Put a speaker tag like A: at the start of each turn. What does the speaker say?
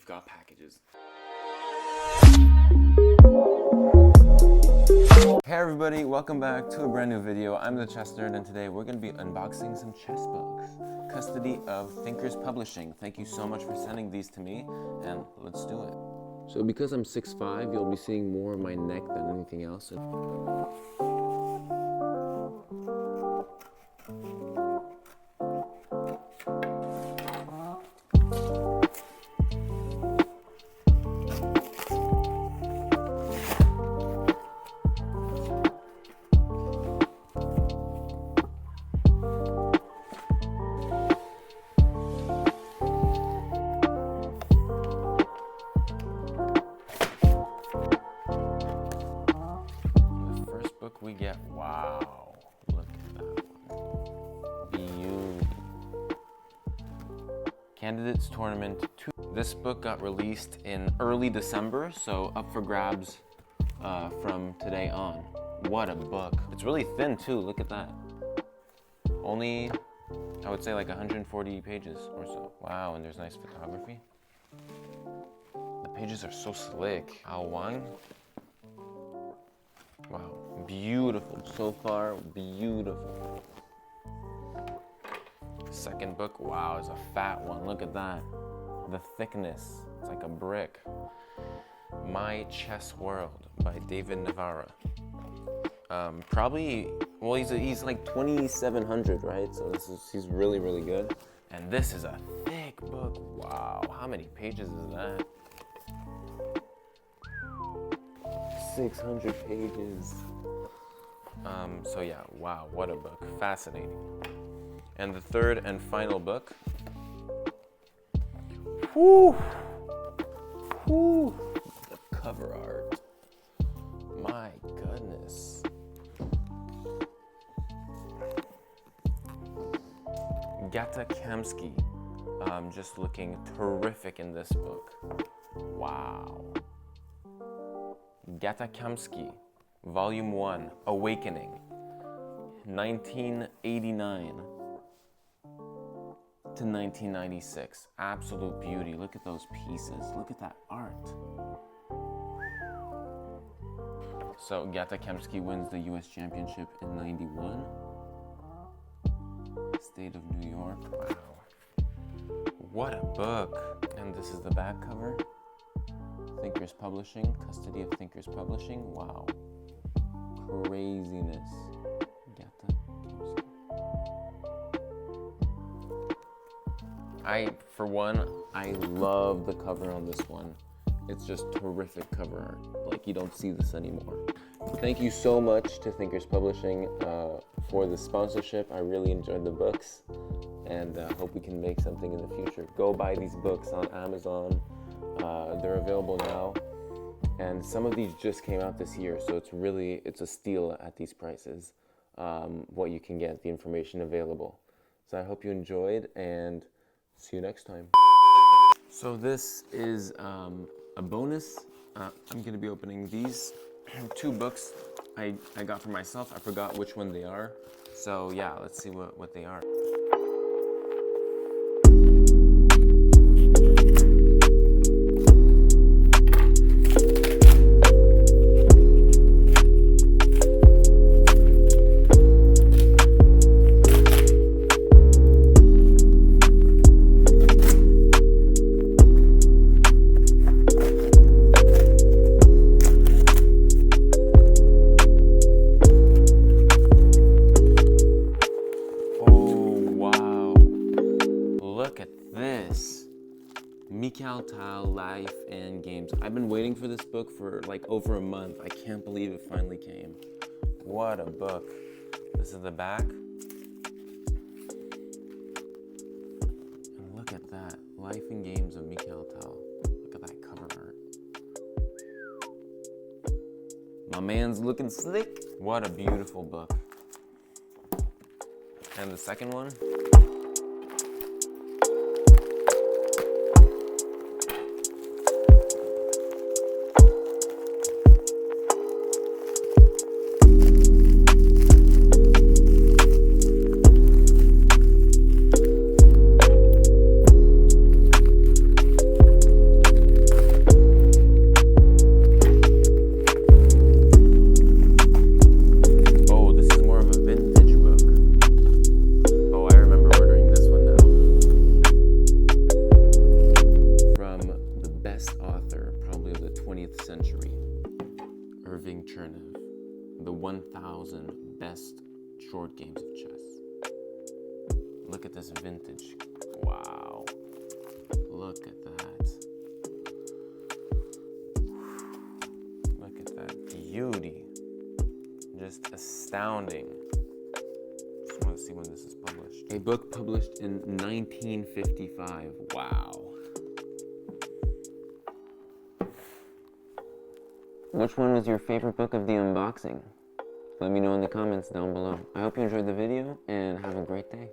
A: we've got packages. Hey everybody, welcome back to a brand new video. I'm the Chess Nerd, and today we're going to be unboxing some chess books. Custody of Thinkers Publishing. Thank you so much for sending these to me, and let's do it. So because I'm 6'5", you'll be seeing more of my neck than anything else. We get, wow, look at that one. Beauty. Candidates Tournament 2. This book got released in early December, so up for grabs from today on. What a book. It's really thin too, look at that. Only, I would say like 140 pages or so. Wow, and there's nice photography. The pages are so slick. Ao Wang. Wow, beautiful. So far, beautiful. Second book, wow, is a fat one. Look at that. The thickness, it's like a brick. My Chess World by David Navara. Probably, well, he's like 2,700, right? So he's really, really good. And this is a thick book. Wow, how many pages is that? 600 pages. So yeah, wow, what a book. Fascinating. And the third and final book. Whew. Whew. The cover art. My goodness. Yekaterinburg. Just looking terrific in this book. Wow. Yekaterinburg, Volume 1, Awakening, 1989 to 1996. Absolute beauty. Look at those pieces. Look at that art. So Yekaterinburg wins the US Championship in 91. State of New York. Wow. What a book. And this is the back cover. Thinkers Publishing, Custody of Thinkers Publishing. Wow. Craziness. For one, I love the cover on this one. It's just terrific cover art. Like, you don't see this anymore. Thank you so much to Thinkers Publishing for the sponsorship. I really enjoyed the books, and hope we can make something in the future. Go buy these books on Amazon. They're available now, and some of these just came out this year, so it's a steal at these prices, what you can get, the information available. So I hope you enjoyed, and see you next time. So this is a bonus. I'm going to be opening these 2 books I got for myself. I forgot which one they are, so yeah, let's see what they are. Life and Games. I've been waiting for this book for like over a month. I can't believe it finally came. What a book. This is the back. And look at that. Life and Games of Mikhail Tal. Look at that cover art. My man's looking slick. What a beautiful book. And the second one. 1000 best short games of chess. Look at this vintage. Wow. Look at that. Look at that beauty. Just astounding. Just want to see when this is published. A book published in 1955. Wow. Which one was your favorite book of the unboxing? Let me know in the comments down below. I hope you enjoyed the video and have a great day.